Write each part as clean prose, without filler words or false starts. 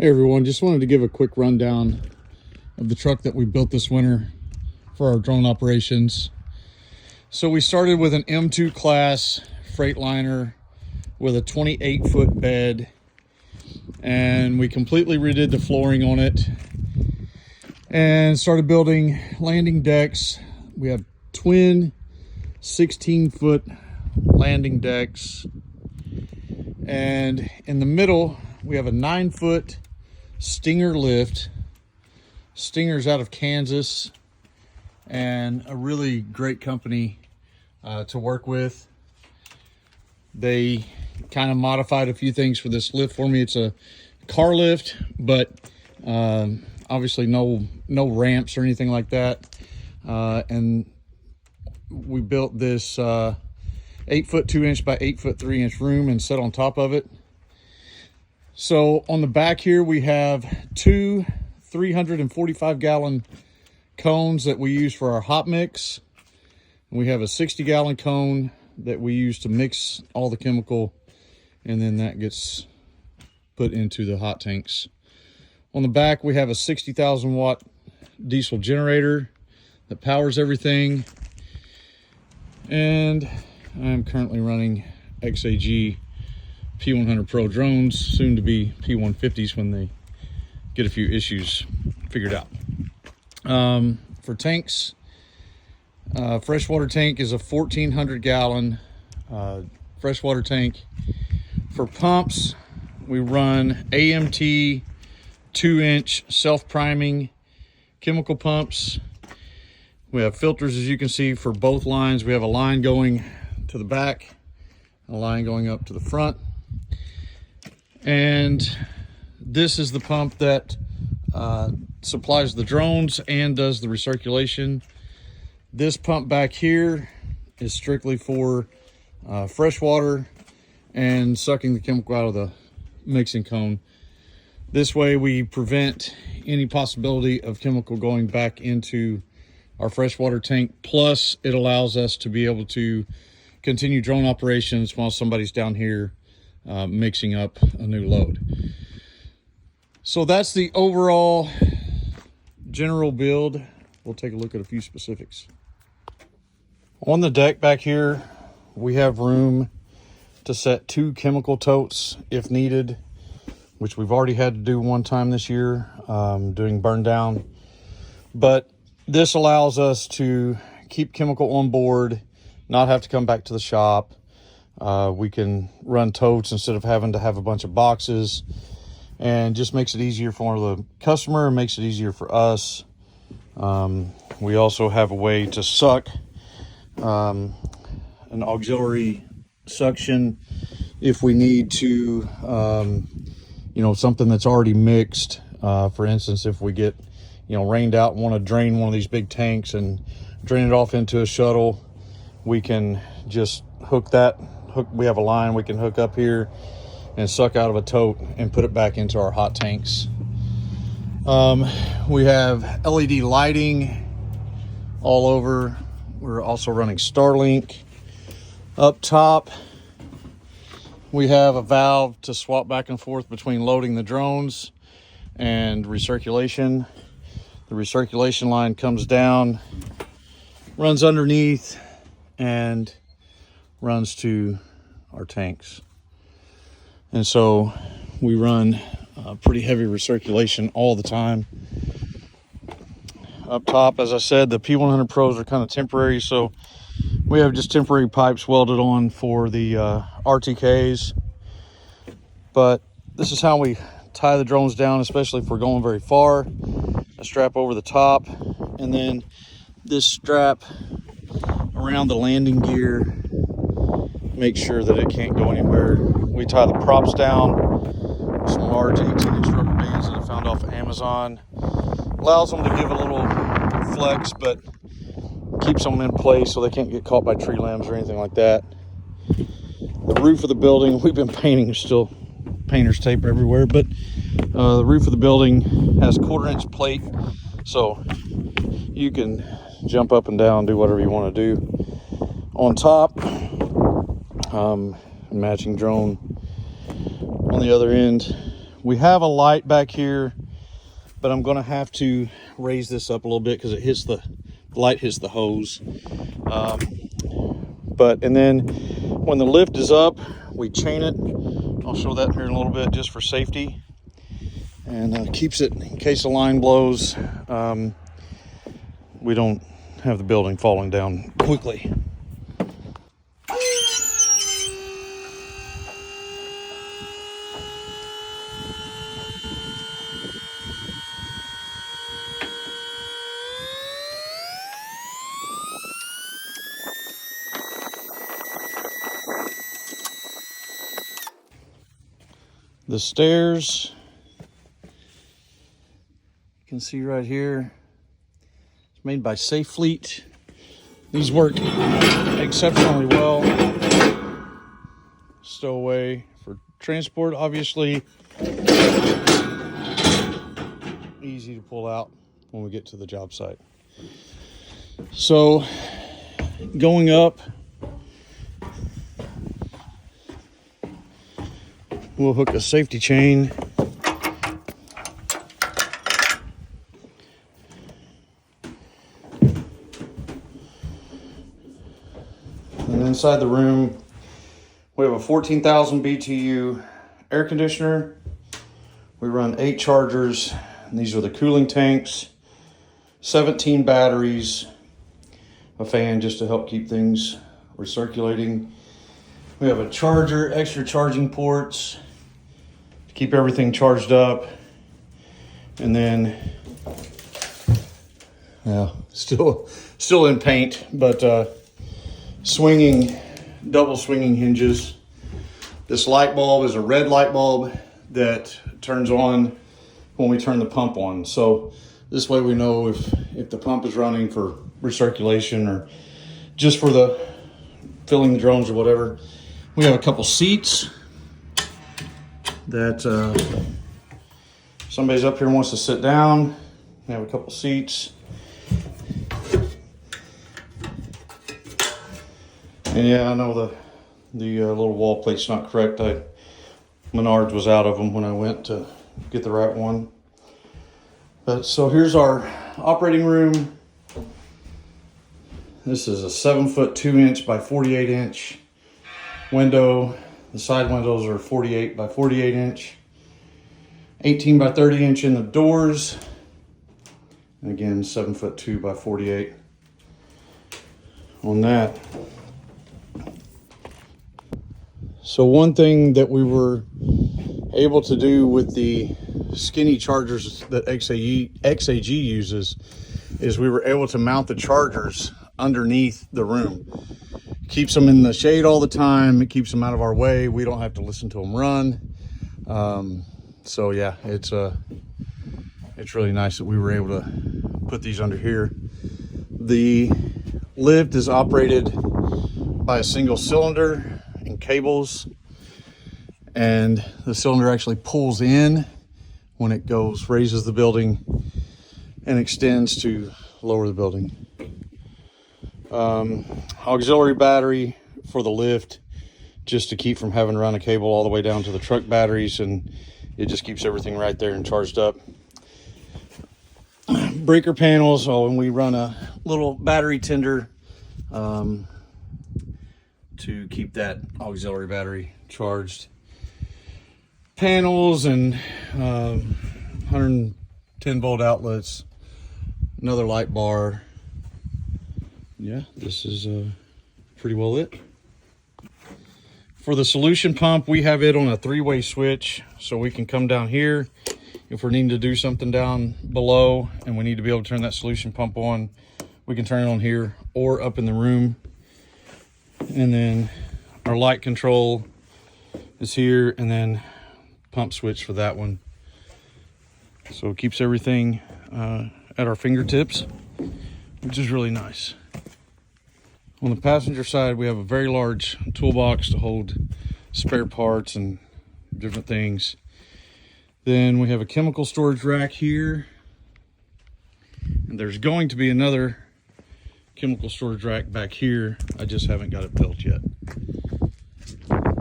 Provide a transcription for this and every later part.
Hey everyone, just wanted to give a quick rundown of the truck that we built this winter for our drone operations. So we started with an M2 class Freightliner with a 28-foot bed, and we completely redid the flooring on it and started building landing decks. We have twin 16-foot landing decks, and in the middle we have a 9-foot Stinger lift. Stinger's out of Kansas and a really great company to work with. They kind of modified a few things for this lift for me. It's a car lift, but obviously no ramps or anything like that. And we built this 8-foot 2-inch by 8-foot 3-inch room and set on top of it. So on the back here we have two 345-gallon cones that we use for our hot mix. And we have a 60-gallon cone that we use to mix all the chemical, and then that gets put into the hot tanks. On the back we have a 60,000 watt diesel generator that powers everything, and I'm currently running XAG P100 Pro drones, soon to be P150s when they get a few issues figured out. For tanks, freshwater tank is a 1,400-gallon freshwater tank. For pumps, we run AMT 2-inch self-priming chemical pumps. We have filters, as you can see, for both lines. We have a line going to the back, a line going up to the front. And this is the pump that supplies the drones and does the recirculation. This pump back here is strictly for freshwater and sucking the chemical out of the mixing cone. This way we prevent any possibility of chemical going back into our freshwater tank. Plus it allows us to be able to continue drone operations while somebody's down here mixing up a new load. So that's the overall general build. We'll take a look at a few specifics. On the deck back here, we have room to set 2 chemical totes if needed, which we've already had to do one time this year, doing burn down. But this allows us to keep chemical on board, not have to come back to the shop. We can run totes instead of having to have a bunch of boxes, and just makes it easier for the customer and makes it easier for us. We also have a way to suck an auxiliary suction if we need to, something that's already mixed. For instance, if we get rained out and want to drain one of these big tanks and drain it off into a shuttle, we can just we have a line we can hook up here and suck out of a tote and put it back into our hot tanks. We have LED lighting all over. We're also running Starlink. Up top, we have a valve to swap back and forth between loading the drones and recirculation. The recirculation line comes down, runs underneath, and runs to our tanks. And so we run pretty heavy recirculation all the time. Up top, as I said, the P100 Pros are kind of temporary, so we have just temporary pipes welded on for the RTKs. But this is how we tie the drones down, especially if we're going very far. A strap over the top, and then this strap around the landing gear, make sure that it can't go anywhere. We tie the props down with some large 18-inch rubber bands that I found off of Amazon. Allows them to give a little flex, but keeps them in place so they can't get caught by tree limbs or anything like that. The roof of the building, we've been painting, there's still painter's tape everywhere, but the roof of the building has 1/4-inch plate, so you can jump up and down, do whatever you want to do. On top, matching drone. On the other end, we have a light back here, but I'm gonna have to raise this up a little bit because it hits the light hits the hose. And then when the lift is up, we chain it. I'll show that here in a little bit just for safety, and keeps it in case the line blows. We don't have the building falling down quickly. The stairs, you can see right here, it's made by Safe Fleet. These work exceptionally well. Stowaway for transport, obviously. Easy to pull out when we get to the job site. So, going up, we'll hook a safety chain. And inside the room, we have a 14,000 BTU air conditioner. We run 8 chargers, and these are the cooling tanks, 17 batteries, a fan just to help keep things recirculating. We have a charger, extra charging ports to keep everything charged up. And then, well, still in paint, but double swinging hinges. This light bulb is a red light bulb that turns on when we turn the pump on. So this way we know if the pump is running for recirculation or just for the filling the drones or whatever. We have a couple seats that somebody's up here wants to sit down. We have a couple seats. And yeah, I know the little wall plate's not correct. Menards was out of them when I went to get the right one. But so here's our operating room. This is a 7-foot 2-inch by 48-inch window. The side windows are 48 by 48 inch, 18 by 30 inch in the doors, and again 7'2" by 48 on that. So one thing that we were able to do with the skinny chargers that XAG uses is we were able to mount the chargers underneath the room. Keeps them in the shade all the time. It keeps them out of our way. We don't have to listen to them run. So yeah, it's really nice that we were able to put these under here. The lift is operated by a single cylinder and cables, and the cylinder actually pulls in when it raises the building and extends to lower the building. Auxiliary battery for the lift, just to keep from having to run a cable all the way down to the truck batteries, and it just keeps everything right there and charged up. Breaker panels, and we run a little battery tender to keep that auxiliary battery charged. Panels and 110 volt outlets, another light bar. Yeah, this is pretty well it. For the solution pump, we have it on a 3-way switch, so we can come down here if we're needing to do something down below and we need to be able to turn that solution pump on. We can turn it on here or up in the room. And then our light control is here, and then pump switch for that one. So it keeps everything at our fingertips, which is really nice. On the passenger side, we have a very large toolbox to hold spare parts and different things. Then we have a chemical storage rack here. And there's going to be another chemical storage rack back here. I just haven't got it built yet. And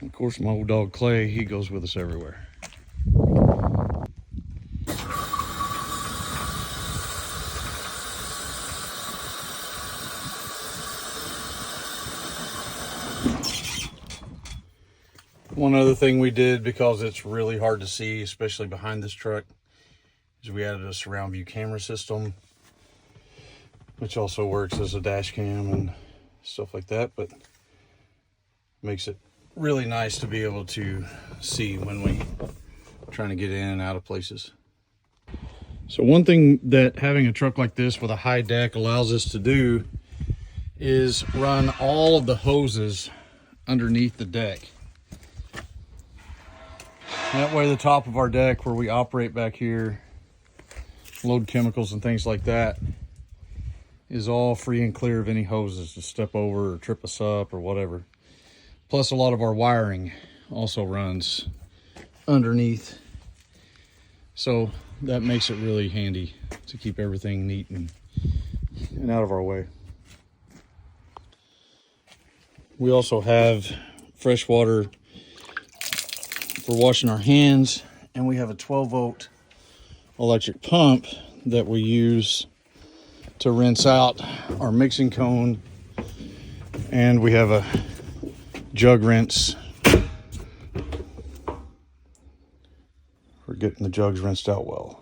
of course, my old dog Clay, he goes with us everywhere. One other thing we did, because it's really hard to see, especially behind this truck, is we added a surround view camera system, which also works as a dash cam and stuff like that, but makes it really nice to be able to see when we are trying to get in and out of places. So one thing that having a truck like this with a high deck allows us to do is run all of the hoses underneath the deck. That way the top of our deck where we operate back here, load chemicals and things like that, is all free and clear of any hoses to step over or trip us up or whatever. Plus a lot of our wiring also runs underneath. So that makes it really handy to keep everything neat and out of our way. We also have fresh water for washing our hands, and we have a 12-volt electric pump that we use to rinse out our mixing cone, and we have a jug rinse for getting the jugs rinsed out well.